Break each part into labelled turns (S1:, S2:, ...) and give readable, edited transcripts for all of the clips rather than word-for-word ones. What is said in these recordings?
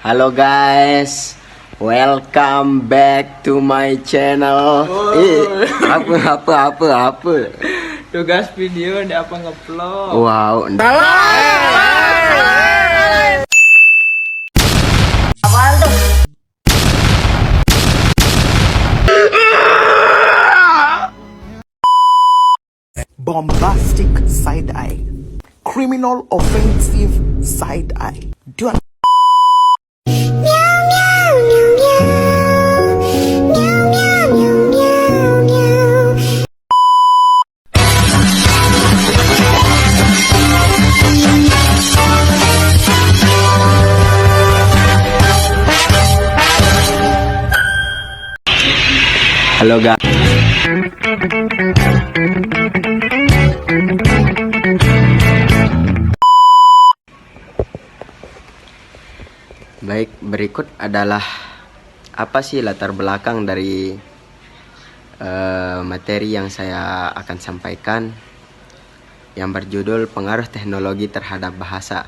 S1: Halo guys, welcome back to my channel. Apa?
S2: Tugas video ada apa ngevlog?
S1: Wow.
S3: Bombastic side eye, criminal offensive side eye. Do you
S1: Halo guys. Baik, berikut adalah apa sih latar belakang dari materi yang saya akan sampaikan yang berjudul pengaruh teknologi terhadap bahasa.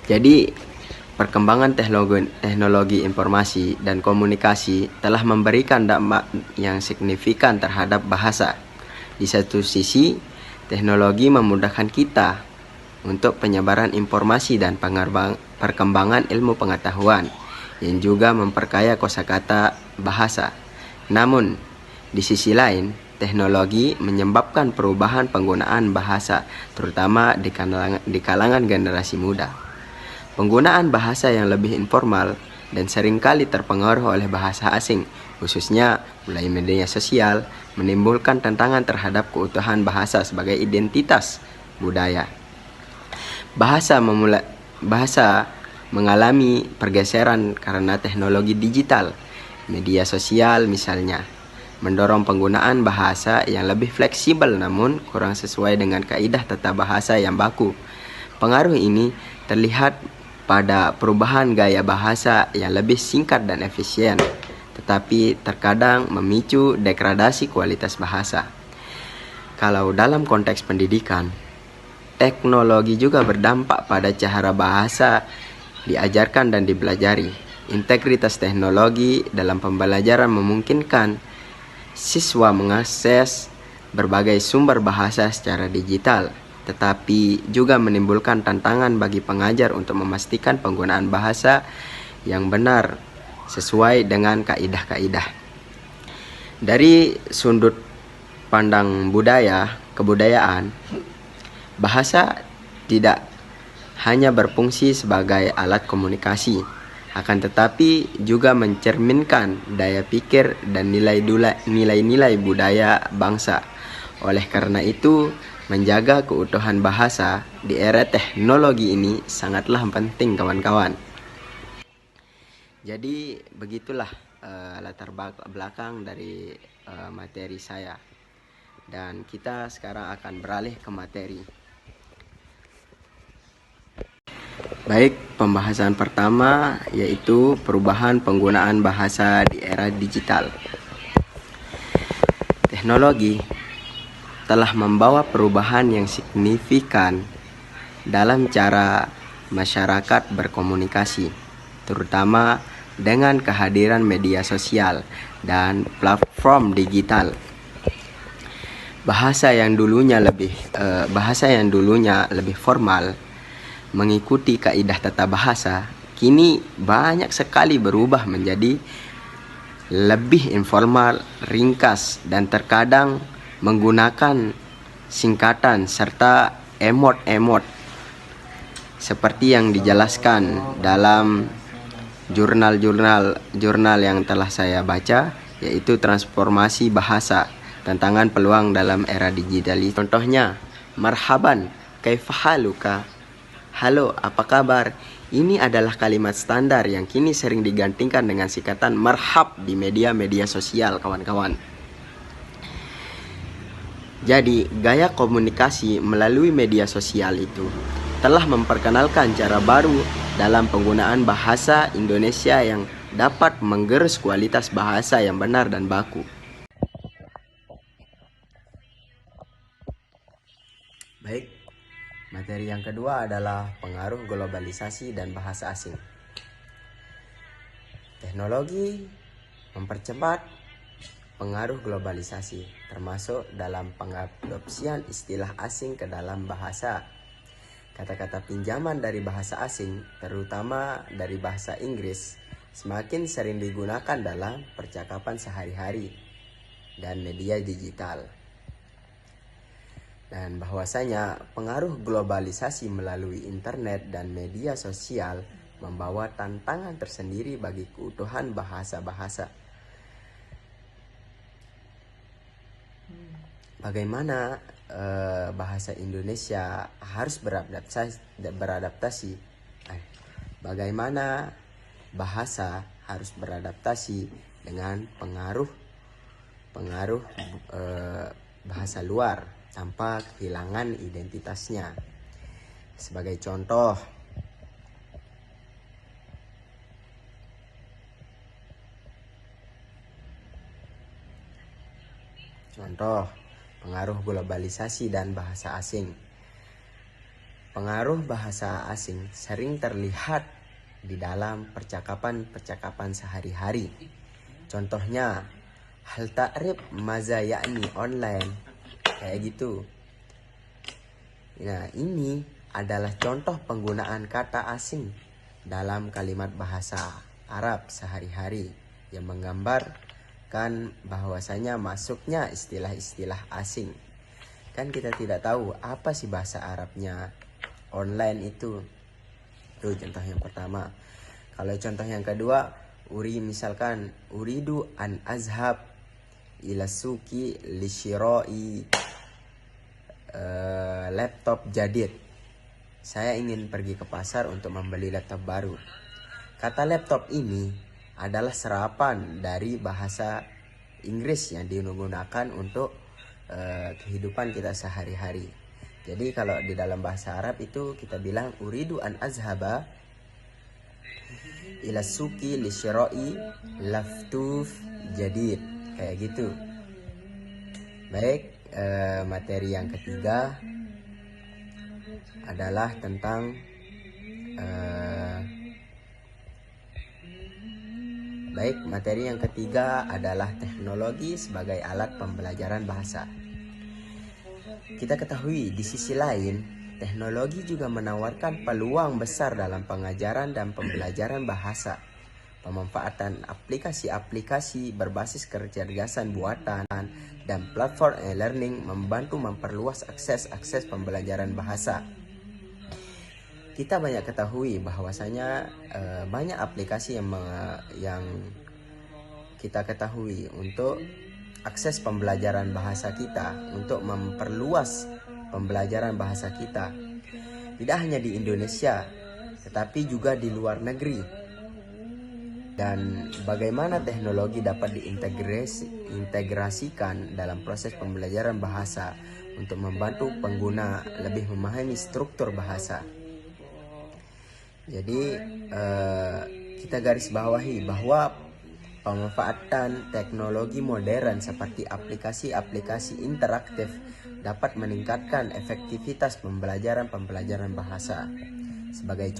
S1: Jadi, perkembangan teknologi informasi dan komunikasi telah memberikan dampak yang signifikan terhadap bahasa. Di satu sisi, teknologi memudahkan kita untuk penyebaran informasi dan perkembangan ilmu pengetahuan yang juga memperkaya kosakata bahasa. Namun, di sisi lain, teknologi menyebabkan perubahan penggunaan bahasa, terutama di kalangan generasi muda. Penggunaan bahasa yang lebih informal dan seringkali terpengaruh oleh bahasa asing, khususnya melalui media sosial, menimbulkan tantangan terhadap keutuhan bahasa sebagai identitas budaya. Bahasa mengalami pergeseran karena teknologi digital, media sosial misalnya, mendorong penggunaan bahasa yang lebih fleksibel namun kurang sesuai dengan kaidah tata bahasa yang baku. Pengaruh ini terlihat pada perubahan gaya bahasa yang lebih singkat dan efisien, tetapi terkadang memicu degradasi kualitas bahasa. Kalau dalam konteks pendidikan, teknologi juga berdampak pada cara bahasa diajarkan dan dipelajari. Integritas teknologi dalam pembelajaran memungkinkan siswa mengakses berbagai sumber bahasa secara digital, tetapi juga menimbulkan tantangan bagi pengajar untuk memastikan penggunaan bahasa yang benar sesuai dengan kaidah-kaidah. Dari sudut pandang kebudayaan, bahasa tidak hanya berfungsi sebagai alat komunikasi, akan tetapi juga mencerminkan daya pikir dan nilai-nilai budaya bangsa. Oleh karena itu, menjaga keutuhan bahasa di era teknologi ini sangatlah penting, kawan-kawan. Jadi begitulah latar belakang dari materi saya. Dan kita sekarang akan beralih ke materi. Baik, pembahasan pertama yaitu perubahan penggunaan bahasa di era digital. Teknologi telah membawa perubahan yang signifikan dalam cara masyarakat berkomunikasi, terutama dengan kehadiran media sosial dan platform digital. Bahasa yang dulunya lebih formal, mengikuti kaidah tata bahasa, kini banyak sekali berubah menjadi lebih informal, ringkas, dan terkadang menggunakan singkatan serta emot-emot seperti yang dijelaskan dalam jurnal yang telah saya baca, yaitu Transformasi Bahasa, Tantangan Peluang dalam Era Digital. Contohnya, marhaban, kaifahaluka? Halo, apa kabar? Ini adalah kalimat standar yang kini sering digantikan dengan singkatan marhab di media sosial, kawan-kawan. Jadi, gaya komunikasi melalui media sosial itu telah memperkenalkan cara baru dalam penggunaan bahasa Indonesia yang dapat menggerus kualitas bahasa yang benar dan baku. Baik, materi yang kedua adalah pengaruh globalisasi dan bahasa asing. Teknologi mempercepat pengaruh globalisasi, termasuk dalam pengadopsian istilah asing ke dalam bahasa. Kata-kata pinjaman dari bahasa asing, terutama dari bahasa Inggris, semakin sering digunakan dalam percakapan sehari-hari dan media digital. Dan bahwasanya pengaruh globalisasi melalui internet dan media sosial membawa tantangan tersendiri bagi keutuhan bahasa-bahasa. Bagaimana bahasa Indonesia harus beradaptasi? Bagaimana bahasa harus beradaptasi dengan pengaruh bahasa luar tanpa kehilangan identitasnya? Sebagai contoh, pengaruh globalisasi dan bahasa asing. Pengaruh bahasa asing sering terlihat di dalam percakapan sehari-hari. Contohnya, hal ta'rif maza yakni online, kayak gitu. Nah, ini adalah contoh penggunaan kata asing dalam kalimat bahasa Arab sehari-hari yang menggambarkan bahwasanya masuknya istilah-istilah asing. Kan kita tidak tahu apa sih bahasa Arabnya online itu. Itu contoh yang pertama. Kalau contoh yang kedua, misalkan uridu an azhab ila suki li syira'i laptop jadid. Saya ingin pergi ke pasar untuk membeli laptop baru. Kata laptop ini adalah serapan dari bahasa Inggris yang digunakan untuk kehidupan kita sehari-hari. Jadi kalau di dalam bahasa Arab itu kita bilang uridu an azhaba ila suki li syira'i laptop jadid, kayak gitu. Baik, materi yang ketiga adalah tentang teknologi sebagai alat pembelajaran bahasa. Kita ketahui di sisi lain, teknologi juga menawarkan peluang besar dalam pengajaran dan pembelajaran bahasa. Pemanfaatan aplikasi-aplikasi berbasis kecerdasan buatan dan platform e-learning membantu memperluas akses pembelajaran bahasa. Kita banyak ketahui bahwasanya banyak aplikasi yang kita ketahui untuk akses pembelajaran bahasa kita, untuk memperluas pembelajaran bahasa kita. Tidak hanya di Indonesia, tetapi juga di luar negeri. Dan bagaimana teknologi dapat diintegrasikan dalam proses pembelajaran bahasa untuk membantu pengguna lebih memahami struktur bahasa. Jadi kita garis bawahi bahwa pemanfaatan teknologi modern seperti aplikasi-aplikasi interaktif dapat meningkatkan efektivitas pembelajaran bahasa. Sebagai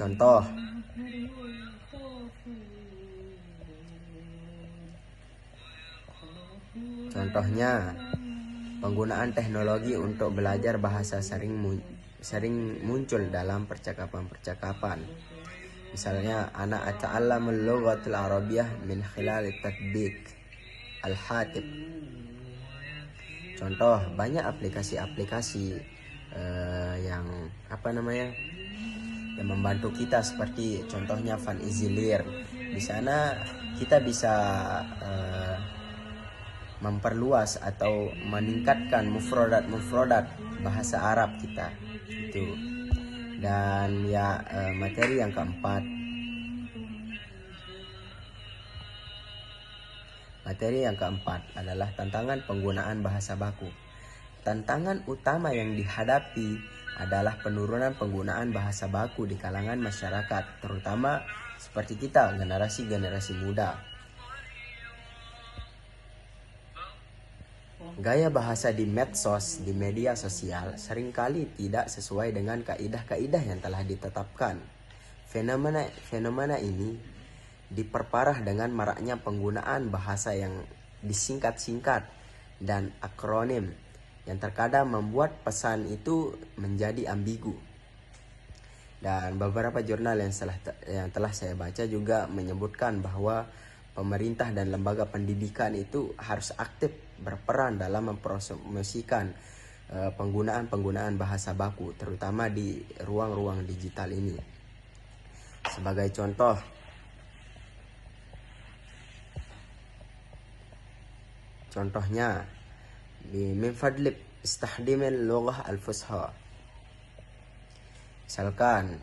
S1: contohnya, penggunaan teknologi untuk belajar bahasa sering muncul dalam percakapan. Misalnya, ana ata'allamul lughatul arabiyyah min khilal tatbiq al-hatib. Contoh, banyak aplikasi-aplikasi yang membantu kita, seperti contohnya Fan Easy Learn. Di sana kita bisa memperluas atau meningkatkan mufradat bahasa Arab kita itu. Dan materi yang keempat adalah tantangan penggunaan bahasa baku. Tantangan utama yang dihadapi adalah penurunan penggunaan bahasa baku di kalangan masyarakat, terutama seperti kita, generasi muda. Gaya bahasa di medsos, di media sosial, seringkali tidak sesuai dengan kaidah-kaidah yang telah ditetapkan. Fenomena ini diperparah dengan maraknya penggunaan bahasa yang disingkat-singkat dan akronim yang terkadang membuat pesan itu menjadi ambigu. Dan beberapa jurnal yang telah saya baca juga menyebutkan bahwa pemerintah dan lembaga pendidikan itu harus aktif berperan dalam mempromosikan penggunaan bahasa baku, terutama di ruang-ruang digital ini. Sebagai contohnya min fadlik istahdimal lughah al-fusha. Misalkan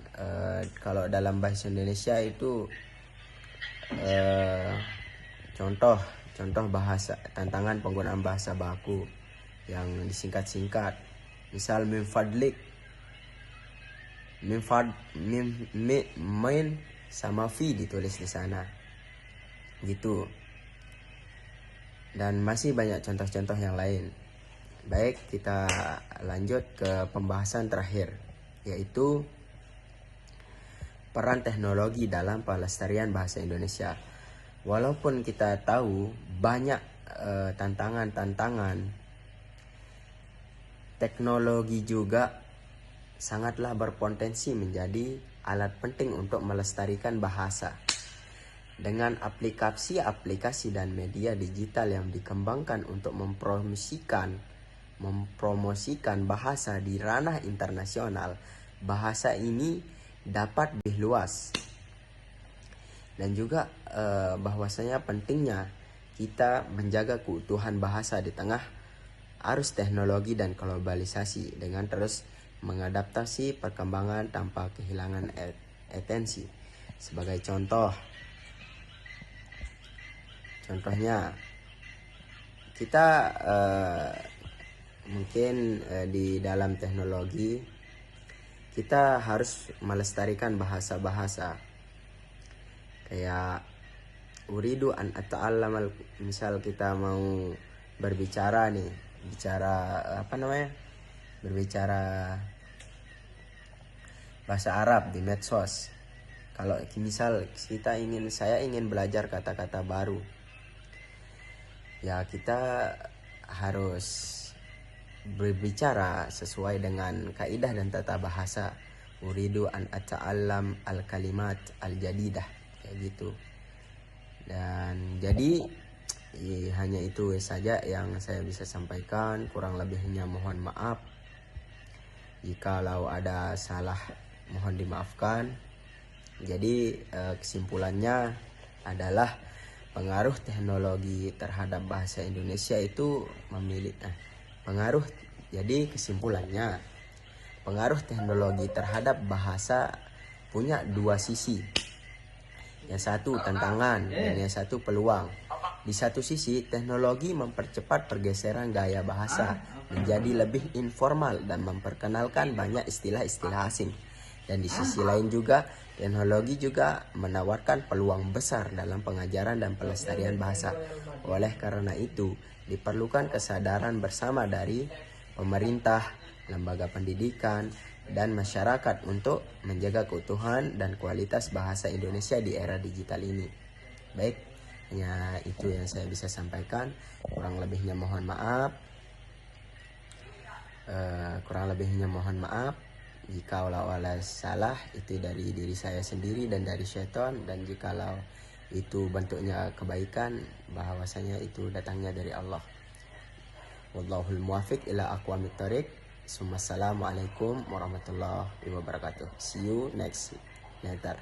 S1: kalau dalam bahasa Indonesia itu contoh bahasa tantangan penggunaan bahasa baku yang disingkat-singkat. Misal min fadlik, min sama fi ditulis di sana. Gitu. Dan masih banyak contoh-contoh yang lain. Baik, kita lanjut ke pembahasan terakhir, yaitu peran teknologi dalam pelestarian bahasa Indonesia. Walaupun kita tahu banyak tantangan, teknologi juga sangatlah berpotensi menjadi alat penting untuk melestarikan bahasa. Dengan aplikasi-aplikasi dan media digital yang dikembangkan untuk mempromosikan bahasa di ranah internasional, bahasa ini dapat lebih luas. Dan juga bahwasanya pentingnya kita menjaga keutuhan bahasa di tengah arus teknologi dan globalisasi dengan terus mengadaptasi perkembangan tanpa kehilangan esensi. Sebagai contohnya kita mungkin di dalam teknologi kita harus melestarikan bahasa-bahasa kayak uridu an ata'allamal, misal kita mau berbicara bahasa Arab di medsos. Kalau misal saya ingin belajar kata-kata baru, ya kita harus berbicara sesuai dengan kaidah dan tata bahasa. Uridu an ata'allam al-kalimat al-jadidah, kayak gitu. Dan jadi hanya itu saja yang saya bisa sampaikan. Kurang lebihnya mohon maaf. Jikalau ada salah, mohon dimaafkan. Jadi kesimpulannya adalah pengaruh teknologi terhadap bahasa Indonesia itu jadi kesimpulannya, pengaruh teknologi terhadap bahasa punya dua sisi. Yang satu tantangan dan yang satu peluang. Di satu sisi, teknologi mempercepat pergeseran gaya bahasa menjadi lebih informal dan memperkenalkan banyak istilah-istilah asing. Dan di sisi lain juga, teknologi juga menawarkan peluang besar dalam pengajaran dan pelestarian bahasa. Oleh karena itu, diperlukan kesadaran bersama dari pemerintah, lembaga pendidikan, dan masyarakat untuk menjaga keutuhan dan kualitas bahasa Indonesia di era digital ini. Baik, hanya itu yang saya bisa sampaikan. Kurang lebihnya mohon maaf. Jikalau ada salah, itu dari diri saya sendiri dan dari syaitan. Dan jikalau itu bentuknya kebaikan, bahwasanya itu datangnya dari Allah. Wallahul muwaffiq ila aqwamit thoriq. Assalamualaikum warahmatullahi wabarakatuh. See you next later.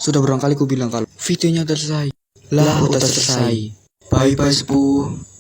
S4: Sudah berulang kali ku bilang kalau videonya udah selesai. Lah udah selesai. Bye bye sepuh.